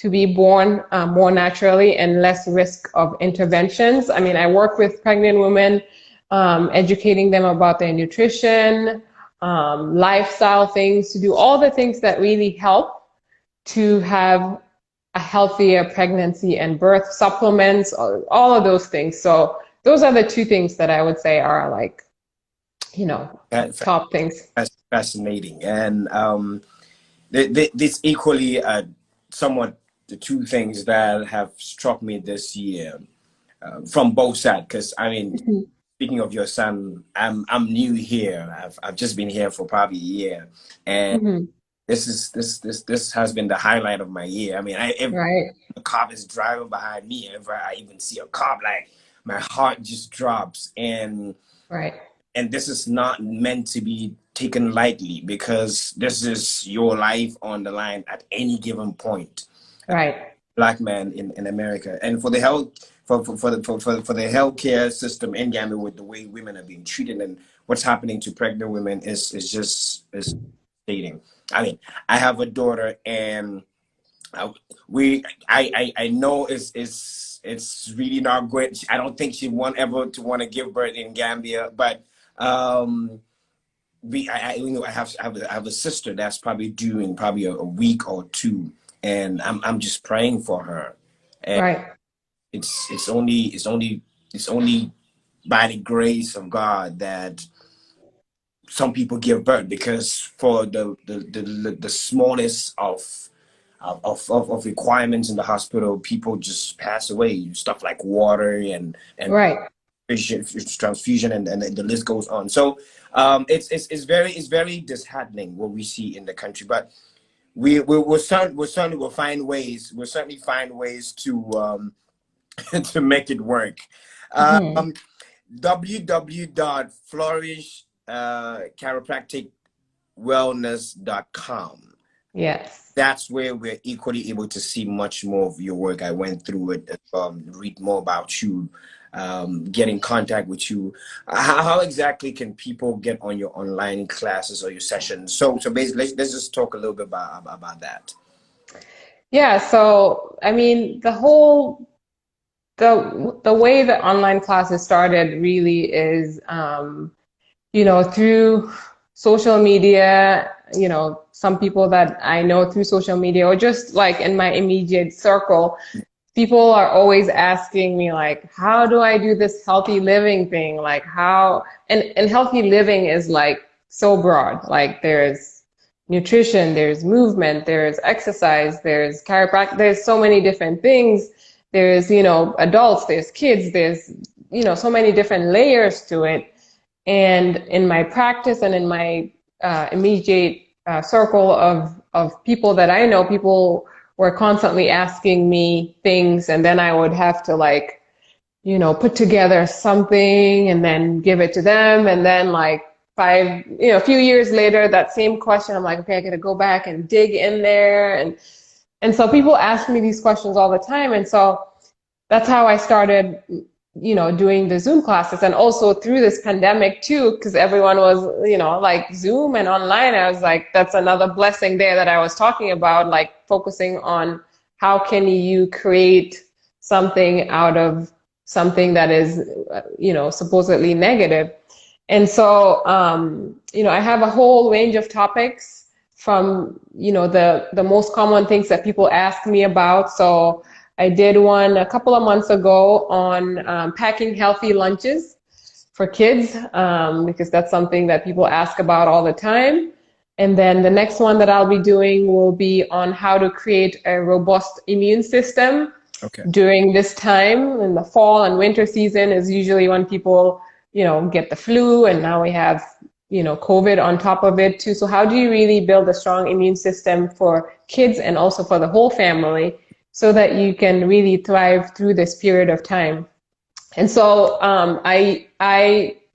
be born more naturally and less risk of interventions. I mean, I work with pregnant women, educating them about their nutrition, lifestyle things, to do all the things that really help to have a healthier pregnancy and birth, supplements, all of those things. So those are the two things that I would say are like, you know, top things. That's fascinating. And this equally somewhat the two things that have struck me this year from both sides. Because I mean, speaking of your son, I'm new here. I've just been here for probably a year, and this has been the highlight of my year. I mean, if Right. a cop is driving behind me, if I even see a cop, like my heart just drops. Right. And this is not meant to be taken lightly because this is your life on the line at any given point. Right. Black man in America, and for the health for the healthcare system in Gambia, with the way women are being treated and what's happening to pregnant women is just is stating. I mean, I have a daughter, and I, I know it's really not great. I don't think she want ever to want to give birth in Gambia, but um you know, I have a sister that's probably due in probably a week or two, and I'm just praying for her. And Right. it's only by the grace of God that some people give birth, because for the smallest of requirements in the hospital, people just pass away. Stuff like water and Right. transfusion, and the list goes on. So it's very disheartening what we see in the country, but we'll certainly will find ways. We'll certainly find ways to to make it work. Hmm. Um, www.flourish chiropracticwellness.com. Yes. That's where we're equally able to see much more of your work. I went through it, read more about you, get in contact with you. How exactly can people get on your online classes or your sessions? So basically, let's just talk a little bit about that. Yeah. So, I mean, the way the online classes started really is, through social media, some people that I know through social media, or just like in my immediate circle, people are always asking me like, how do I do this healthy living thing? Like and healthy living is like so broad. Like there's nutrition, there's movement, there's exercise, there's chiropractic, there's so many different things. There's, adults, there's kids, there's, so many different layers to it. And in my practice and in my immediate circle of people that I know, people were constantly asking me things, and then I would have to like, put together something and then give it to them. And then like a few years later, that same question, I'm like, okay, I gotta go back and dig in there. And so people ask me these questions all the time. And so that's how I started, doing the Zoom classes. And also through this pandemic too, because everyone was, like Zoom and online. I was like, that's another blessing there that I was talking about, like focusing on how can you create something out of something that is, supposedly negative. And so, I have a whole range of topics from, the most common things that people ask me about. So I did one a couple of months ago on packing healthy lunches for kids, because that's something that people ask about all the time. And then the next one that I'll be doing will be on how to create a robust immune system Okay. during this time. In the fall and winter season is usually when people, get the flu, and now we have, COVID on top of it too. So how do you really build a strong immune system for kids and also for the whole family, so that you can really thrive through this period of time? And so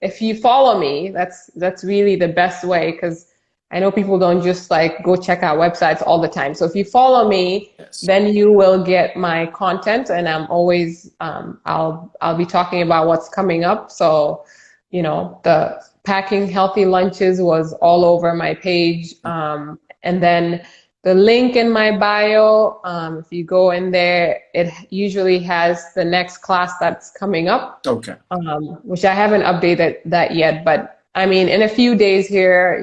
if you follow me, that's really the best way, because I know people don't just like go check out websites all the time. So if you follow me, Yes. then you will get my content, and I'm always I'll be talking about what's coming up. So, the packing healthy lunches was all over my page, and then the link in my bio, if you go in there, it usually has the next class that's coming up, Okay. which I haven't updated that yet. But I mean, in a few days here,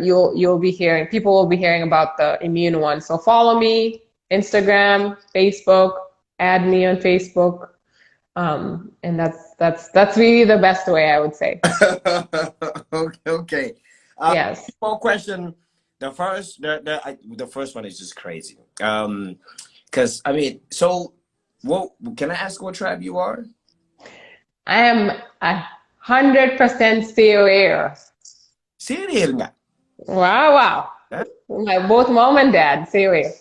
people will be hearing about the immune one. So follow me, Instagram, Facebook, add me on Facebook, and that's really the best way, I would say. Okay. Yes. One question. The first one is just crazy. Because I mean, so what? Can I ask what tribe you are? I am 100% still here. Serial nga. Wow, wow. Huh? My both mom and dad, say away.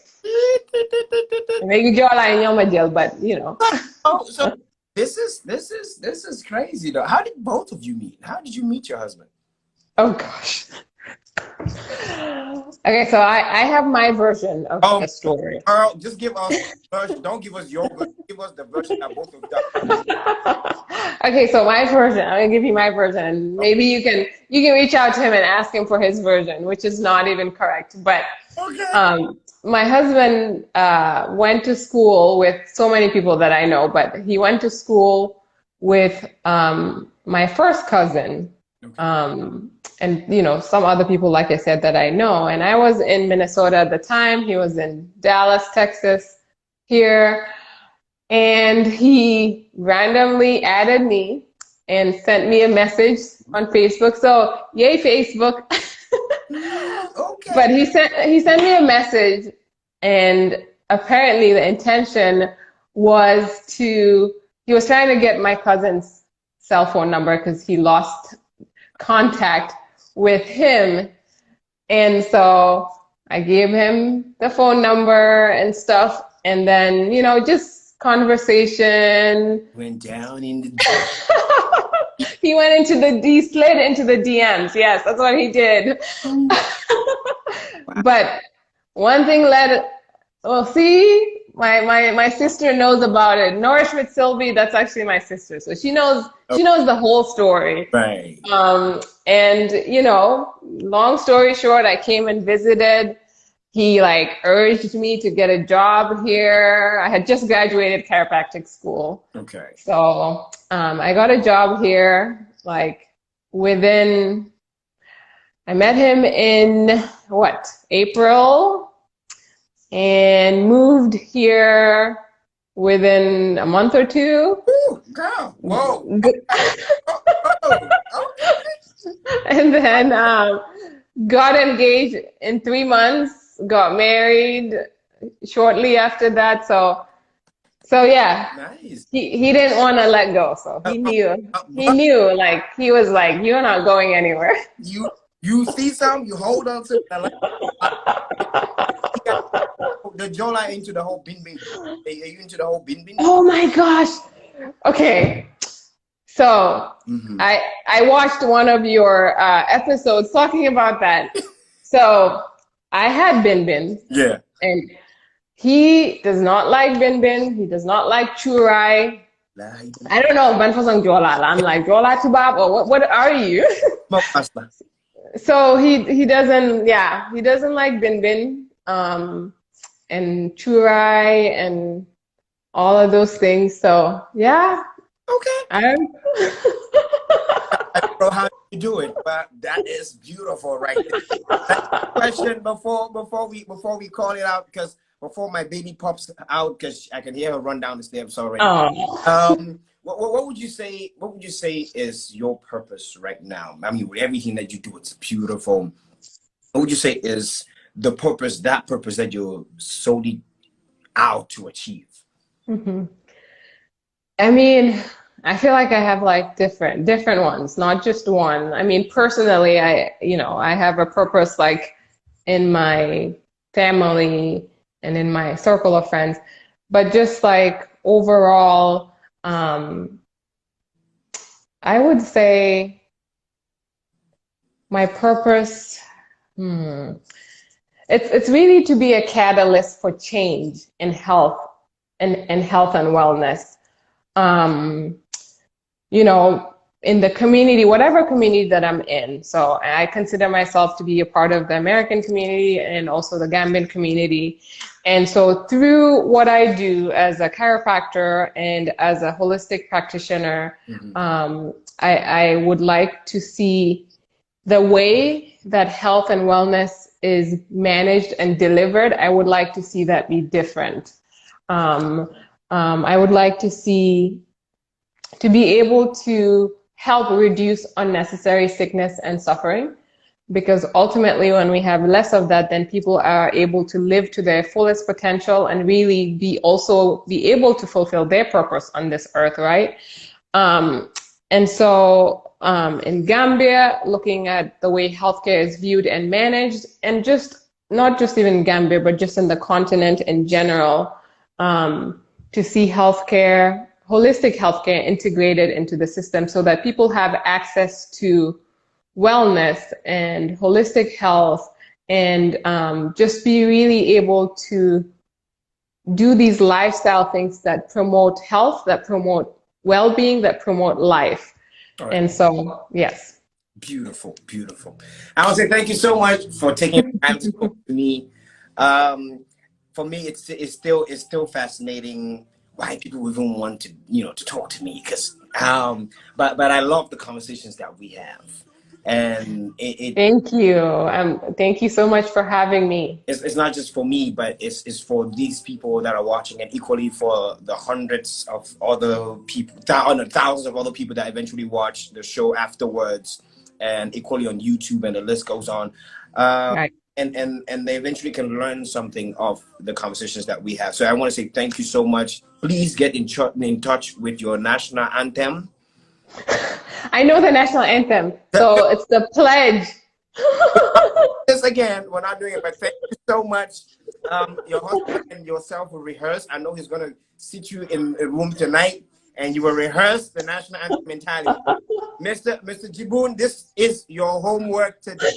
Maybe jawline in my jail, but you know. Oh, so this is crazy though. How did both of you meet? How did you meet your husband? Oh gosh. Okay, so I have my version of the story. Earl, just give us version. Don't give us your version. Give us the version that both of you. Okay, so my version. I'm gonna give you my version. Maybe you can reach out to him and ask him for his version, which is not even correct. But my husband went to school with so many people that I know, but he went to school with my first cousin. And you know, some other people, like I said, that I know. And I was in Minnesota at the time. He was in Dallas, Texas, here. And he randomly added me and sent me a message on Facebook. So yay, Facebook. Okay. But he sent me a message, and apparently the intention was he was trying to get my cousin's cell phone number because he lost contact with him. And so I gave him the phone number and stuff, and then, you know, just conversation Went down in the he slid into the DMs. Yes, that's what he did. But one thing led, well, see, my sister knows about it. Nourish with Sylvie, that's actually my sister. So she knows the whole story. right. And you know, long story short, I came and visited. He like urged me to get a job here. I had just graduated chiropractic school. Okay. So I got a job here, like I met him in April, and moved here within a month or two. Ooh, girl. Whoa. And then got engaged in 3 months, got married shortly after that. So yeah, Nice. he didn't want to let go. So he knew, like, he was like, you're not going anywhere. You see something, you hold on to it. The jawline into the whole bin. Are you into the whole bin? Oh my gosh. Okay. So I watched one of your episodes talking about that. So I had bin. Yeah. And he does not like bin. He does not like churai. I don't know. I'm like, Jola Tubab, or what are you? So he doesn't like bin. And churai and all of those things. So yeah. Okay. I don't know how you do it, but that is beautiful, right there. Question before we call it out, because before my baby pops out, because I can hear her run down the steps already. Oh. What would you say? What would you say is your purpose right now? I mean, with everything that you do, it's beautiful. What would you say is the purpose? That purpose that you're solely out to achieve? I mean, I feel like I have like different ones, not just one. I mean, personally, I have a purpose like in my family and in my circle of friends, but just like overall, I would say my purpose, it's really to be a catalyst for change in health and health and wellness. In the community, whatever community that I'm in. So I consider myself to be a part of the American community and also the Gambian community. And so through what I do as a chiropractor and as a holistic practitioner, I would like to see the way that health and wellness is managed and delivered. I would like to see that be different. I would like to be able to help reduce unnecessary sickness and suffering, because ultimately when we have less of that, then people are able to live to their fullest potential and really be able to fulfill their purpose on this earth, right? And so in Gambia, looking at the way healthcare is viewed and managed, and just not just even Gambia, but just in the continent in general, to see healthcare, holistic healthcare integrated into the system so that people have access to wellness and holistic health and just be really able to do these lifestyle things that promote health, that promote well-being, that promote life. All right. And so, yes. Beautiful, beautiful. I want to say thank you so much for taking time to talk to me. For me, it's still fascinating why people even want to to talk to me, because but I love the conversations that we have, and Thank you. Thank you so much for having me. it's not just for me, but it's for these people that are watching, and equally for the hundreds of other people, thousands of other people that eventually watch the show afterwards, and equally on YouTube, and the list goes on. Right. And they eventually can learn something of the conversations that we have. So I want to say thank you so much. Please get in touch with your national anthem. I know the national anthem, so it's the pledge. This again, we're not doing it, but thank you so much. Your husband and yourself will rehearse. I know he's going to sit you in a room tonight, and you will rehearse the national anthem entirely. Mr. Jiboon, this is your homework today.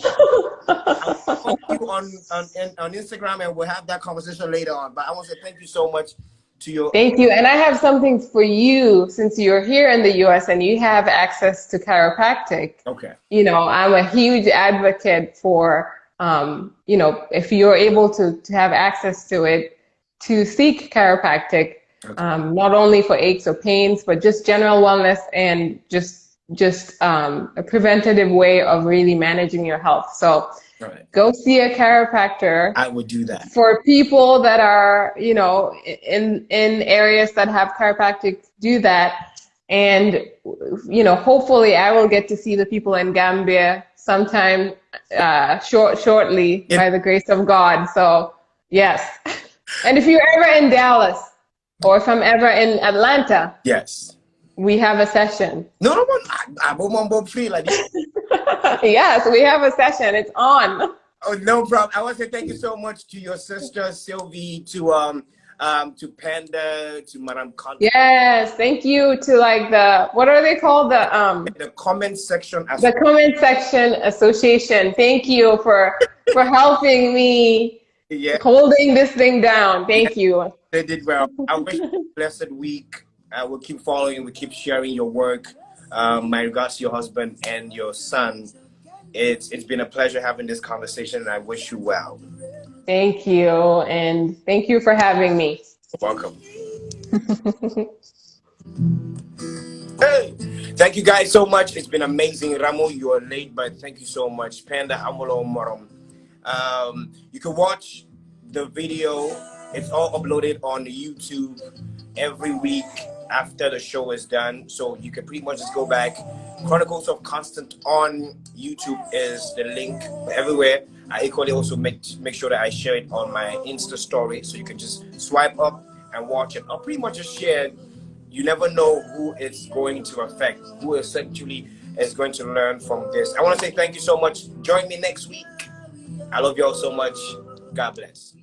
I'll follow you on Instagram, and we'll have that conversation later on. But I want to say thank you so much to your. Thank you. And I have something for you, since you're here in the US and you have access to chiropractic. Okay. I'm a huge advocate for, if you're able to have access to it, to seek chiropractic, okay. Not only for aches or pains, but just general wellness and just a preventative way of really managing your health. So right. Go see a chiropractor. I would do that. For people that are, in areas that have chiropractic, do that. And, hopefully I will get to see the people in Gambia sometime shortly by the grace of God. So, yes. And if you're ever in Dallas or if I'm ever in Atlanta. Yes. We have a session. No, I'm free like this. Yes, we have a session. It's on. Oh, no problem. I want to say thank you so much to your sister Sylvie, to Panda, to Madam Con. Yes, thank you to what are they called? The comment section. The comment section association. Thank you for helping me holding this thing down. Thank you. They did well. I wish you a blessed week. I will keep following. We keep sharing your work. My regards to your husband and your son. It's been a pleasure having this conversation, and I wish you well. Thank you, and thank you for having me. Welcome. Hey, thank you guys so much. It's been amazing. Ramo, you are late, but thank you so much. Panda Amolo Morom. You can watch the video. It's all uploaded on YouTube every week after the show is done, so you can pretty much just go back. Chronicles of Constant on YouTube is the link everywhere. I equally also make sure that I share it on my Insta story, so you can just swipe up and watch it, or pretty much just share it. You never know who it's going to affect, who essentially is going to learn from this. I want to say thank you so much. Join me next week. I love you all so much. God bless.